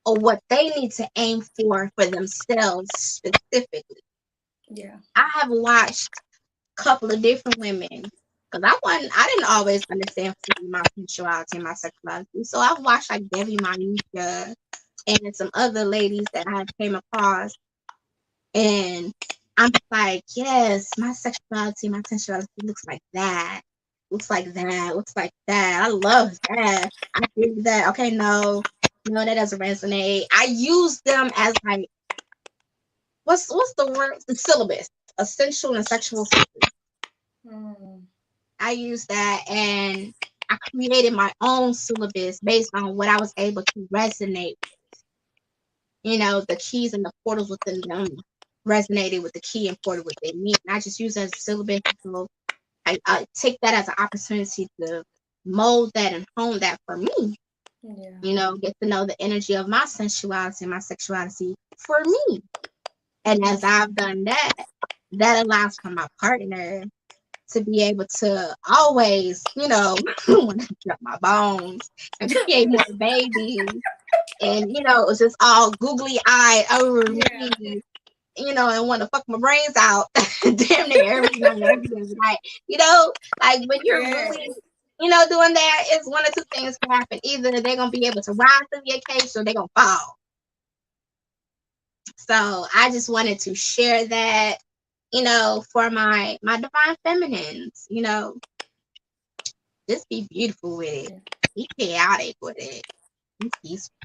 of what they need to aim for themselves specifically. Yeah. I have watched a couple of different women, because I didn't always understand my sensuality and my sexuality. So I've watched like Debbie Manisha and some other ladies that I came across, and I'm like, yes, my sexuality, my sensuality looks like that. Looks like that. Looks like that. I love that. I feel that. Okay, no. No, that doesn't resonate. I use them as like what's the word? The syllabus, essential and sexual syllabus. I use that, and I created my own syllabus based on what I was able to resonate. The keys and the portals within them resonated with the key and portal within me. And I just use it as a syllabus. So I take that as an opportunity to mold that and hone that for me. Yeah. Get to know the energy of my sensuality and my sexuality for me. And as I've done that, that allows for my partner to be able to always, want to drop my bones and create more babies. And, it's just all googly eyed over me, and want to fuck my brains out damn near every night, every night. Like when you're really, doing that, it's one or two things can happen. Either they're going to be able to rise to the occasion or they're going to fall. So I just wanted to share that, for my divine feminines, just be beautiful with it. Be chaotic with it. Be peaceful.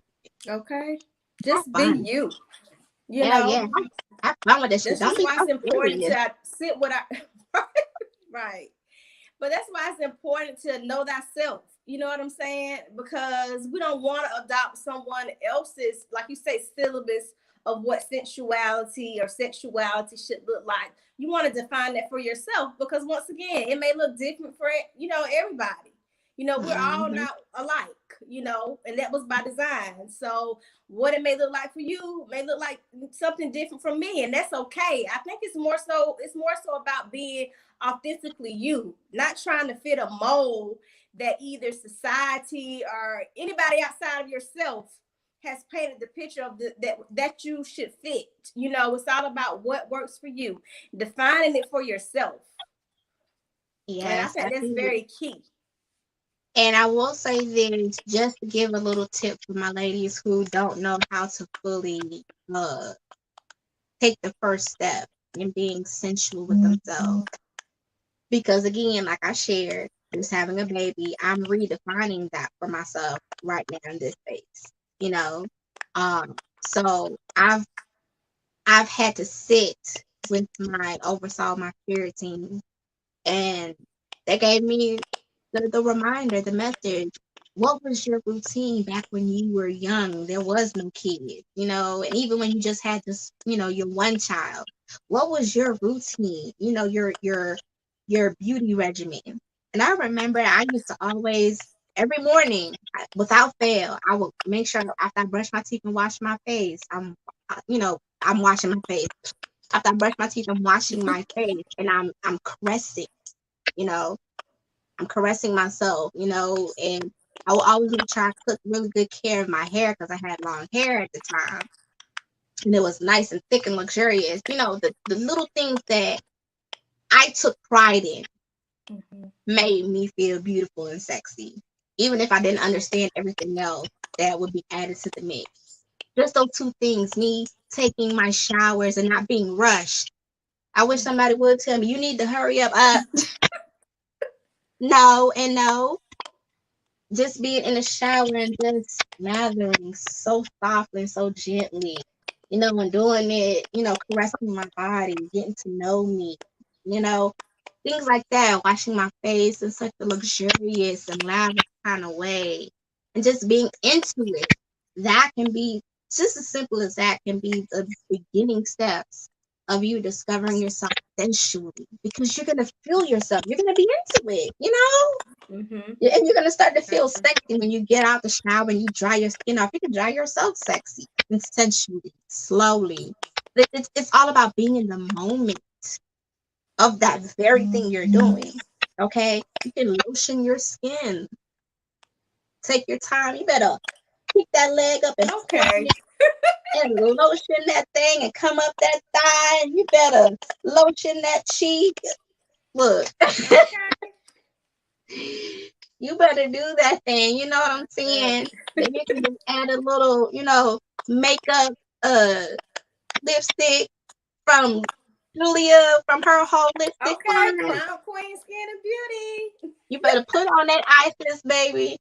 Okay. Just be fun. you. Yeah. Have fun with this shit. This Don't is be why so it's important serious. to sit with our right. But that's why it's important to know thyself. You know what I'm saying? Because we don't want to adopt someone else's, like you say, syllabus of what sensuality or sexuality should look like. You want to define that for yourself because once again, it may look different for everybody. We're all not alike, and that was by design. So what it may look like for you may look like something different from me, and that's okay. I think it's more so about being authentically you, not trying to fit a mold that either society or anybody outside of yourself has painted the picture of that you should fit. It's all about what works for you, defining it for yourself. Yes, and I think that's very key. And I will say this, just to give a little tip for my ladies who don't know how to fully take the first step in being sensual with themselves. Because again, like I shared, just having a baby, I'm redefining that for myself right now in this space. So I've had to sit with oversaw my parenting, and they gave me the reminder, the message. What was your routine back when you were young? There was no kids, and even when you just had this, your one child, what was your routine? Your beauty regimen. And I remember I used to always, every morning, without fail, I would make sure after I brush my teeth and wash my face, I'm washing my face. After I brush my teeth, I'm washing my face, and I'm caressing, you know, I'm caressing myself, and I will always make sure I took really good care of my hair because I had long hair at the time, and it was nice and thick and luxurious. The little things that I took pride in made me feel beautiful and sexy, even if I didn't understand everything else that would be added to the mix. Just those two things, me taking my showers and not being rushed. I wish somebody would tell me, you need to hurry up. No. Just being in the shower and just lathering so softly and so gently, and doing it, caressing my body, getting to know me, things like that, washing my face in such a luxurious and lavish kind of way, and just being into it. That can be just as simple as that can be the beginning steps of you discovering yourself sensually, because you're gonna feel yourself, you're gonna be into it. And you're gonna start to feel sexy when you get out the shower and you dry your skin off. You can dry yourself sexy and sensually, slowly. It's all about being in the moment of that very thing you're doing. Okay, you can lotion your skin. Take your time. You better pick that leg up and and lotion that thing and come up that thigh. And you better lotion that cheek. Look. You better do that thing. You know what I'm saying? Then you can just add a little, makeup, lipstick from Julia from her holistic line. Crown Queen Skin and Beauty. You better put on that Isis, baby.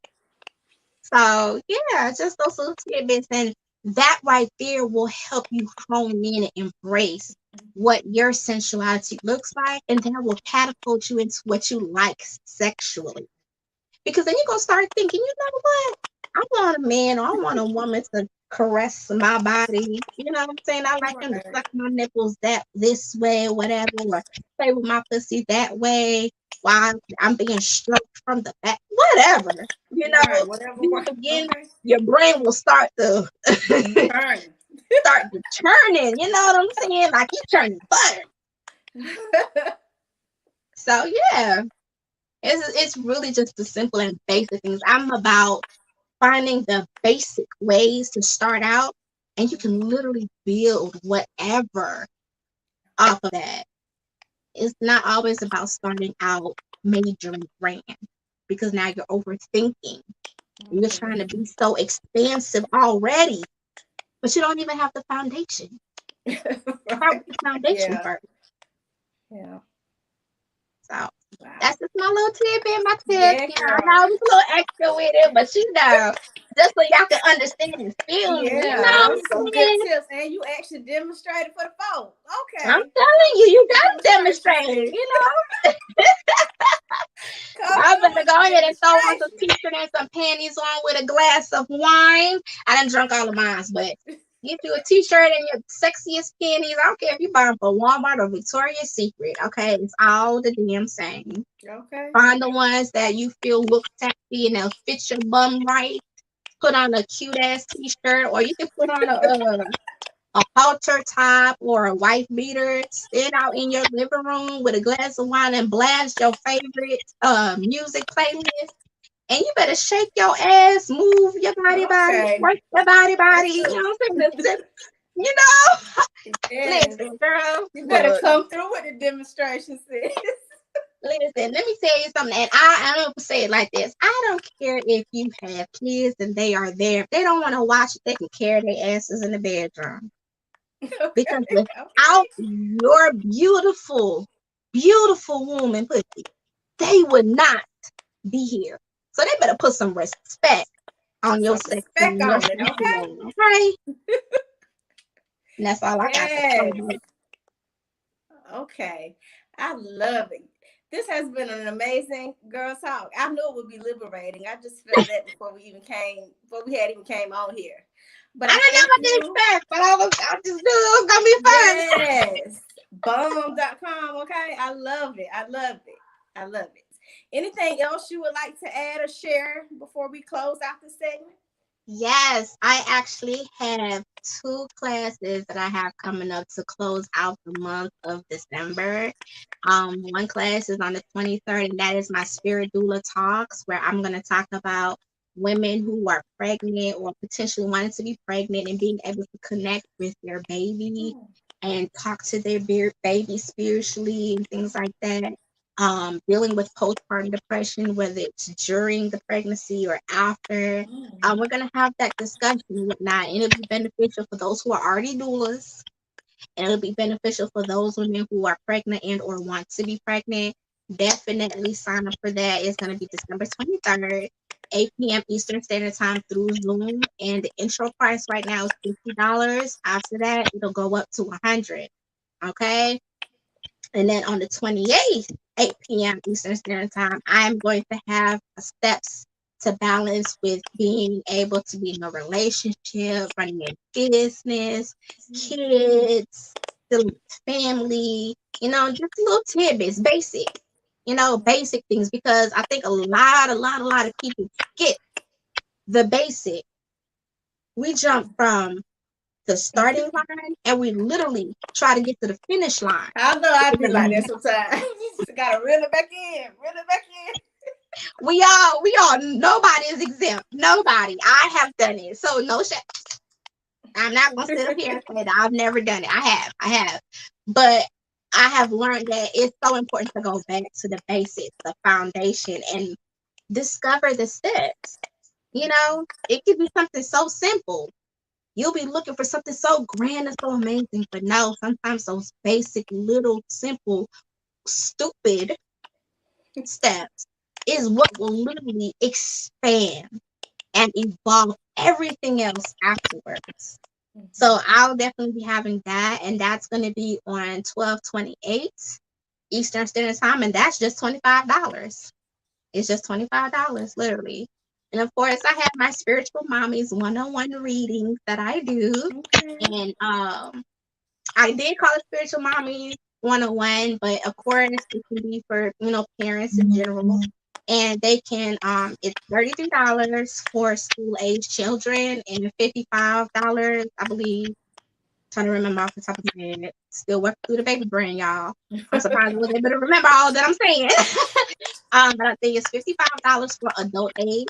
So yeah, just those little tidbits, and that right there will help you hone in and embrace what your sensuality looks like, and that will catapult you into what you like sexually. Because then you're gonna start thinking, you know what? I want a man or I want a woman to caress my body. You know what I'm saying? I like them to Right. suck my nipples that this way, whatever, or play with my pussy that way while I'm being stroked from the back, whatever. You Right. know, Whatever you will works. begin, Okay. your brain will start to Turn. start to churning. You know what I'm saying? Like you turning butter. So yeah, it's really just the simple and basic things. I'm about finding the basic ways to start out, and you can literally build whatever off of that. It's not always about starting out major and grand, because now you're overthinking. You're trying to be so expansive already, but you don't even have the foundation. Start Right. with the foundation Yeah. first. Yeah. So Wow. that's just my little tidbit, my tips. Yeah, You know, I girl. know I was a little extra with it, but you know, just so y'all can understand and feel me. You Yeah, know what those I'm are some good saying? tips, and you actually demonstrated for the folks. I'm Okay, telling you, you some gotta demonstration, demonstrate it. sis. You know, Come I through better with go the ahead and throw on some demonstration. t-shirt and some panties on with a glass of wine. I done drunk all of mine, but get you a t-shirt and your sexiest panties. I don't care if you buy them for Walmart or Victoria's Secret. Okay, it's all the damn same. Okay. Find the ones that you feel look sexy and they'll fit your bum right. Put on a cute ass t-shirt, or you can put on a halter top or a white beater, stand out in your living room with a glass of wine and blast your favorite music playlist. And you better shake your ass, move your body, Okay. work your body. That's You know true. what I'm saying? You know, Yes. listen, girl, You better look, come through with the demonstration, sis. listen. Let me tell you something. And I don't say it like this. I don't care if you have kids and they are there. If they don't want to watch it, they can carry their asses in the bedroom. Okay. Because Okay. without your beautiful, beautiful woman pussy, they would not be here. So they better put some respect on your Some sex respect game, your on it. sexy Okay. game, okay? And that's all I got to Yes. say. Okay. I love it. This has been an amazing girl talk. I knew it would be liberating. I just felt that before we had even came on here. But I I didn't know thank what to you. expect, but I just knew it was gonna be fun. Yes. Bomb.com. Okay. I love it. I love it. I love it. Anything else you would like to add or share before we close out the segment? Yes, I actually have two classes that I have coming up to close out the month of December. One class is on the 23rd, and that is my Spirit Doula Talks, where I'm going to talk about women who are pregnant or potentially wanting to be pregnant and being able to connect with their baby and talk to their baby spiritually and things like that. Dealing with postpartum depression, whether it's during the pregnancy or after. We're going to have that discussion and whatnot, and it'll be beneficial for those who are already doulas, and it'll be beneficial for those women who are pregnant and or want to be pregnant. Definitely sign up for that. It's going to be December 23rd, 8 p.m. Eastern Standard Time through Zoom, and the intro price right now is $50. After that, it'll go up to $100. Okay. And then on the 28th, 8 p.m. Eastern Standard Time, I'm going to have steps to balance with being able to be in a relationship, running a business, kids, dealing with family, just little tidbits, basic things, because I think a lot of people skip the basic. We jump from the starting line and we literally try to get to the finish line. I know I'd be like that sometimes. Gotta reel it back in. Reel it back in. We all, nobody is exempt. Nobody. I have done it. So no shit. I'm not gonna sit up here and say that I've never done it. I have. But I have learned that it's so important to go back to the basics, the foundation, and discover the steps. It could be something so simple. You'll be looking for something so grand and so amazing, but no, sometimes those basic, little, simple, stupid steps is what will literally expand and evolve everything else afterwards. So I'll definitely be having that, and that's going to be on 12/28 Eastern Standard Time, and that's just $25. It's just $25, literally. And of course, I have my spiritual mommies one-on-one readings that I do, Okay. and I did call it spiritual mommy 101, but of course it can be for parents in general. And they can it's $33 for school age children and $55, I believe. Trying to remember off the top of my head. Still working through the baby brain, y'all. I'm surprised I was able to remember all that I'm saying. But I think it's $55 for adult age,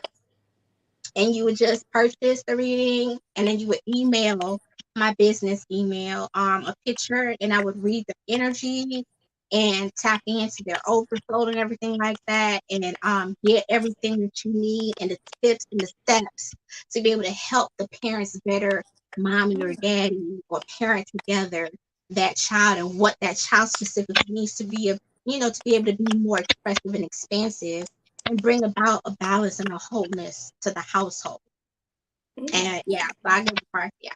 and you would just purchase the reading, and then you would email my business email a picture, and I would read the energy and tap into their overflow and everything like that, and get everything that you need and the tips and the steps to be able to help the parents better mommy or daddy or parent together that child and what that child specifically needs to be to be able to be more expressive and expansive and bring about a balance and a wholeness to the household. And yeah, so I go part, yeah.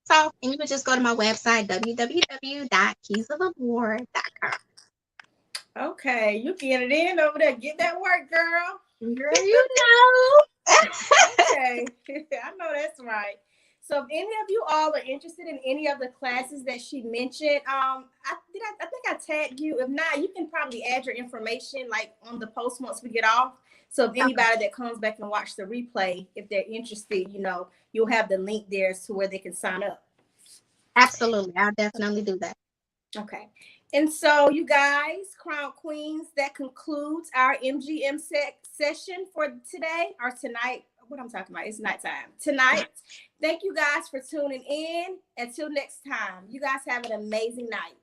So, and you can just go to my website, www.keysofallure.com. Okay, you get it in over there. Get that work, girl. Girl, you know. Okay, I know that's right. So, if any of you all are interested in any of the classes that she mentioned, I think I tagged you. If not, you can probably add your information like on the post once we get off. So, if anybody that comes back and watch the replay, if they're interested, you'll have the link there to where they can sign up. Absolutely, I'll definitely do that. Okay. And so, you guys, Crown Queens, that concludes our MGM session for today or tonight. What I'm talking about, it's nighttime. Tonight. Thank you guys for tuning in. Until next time, you guys have an amazing night.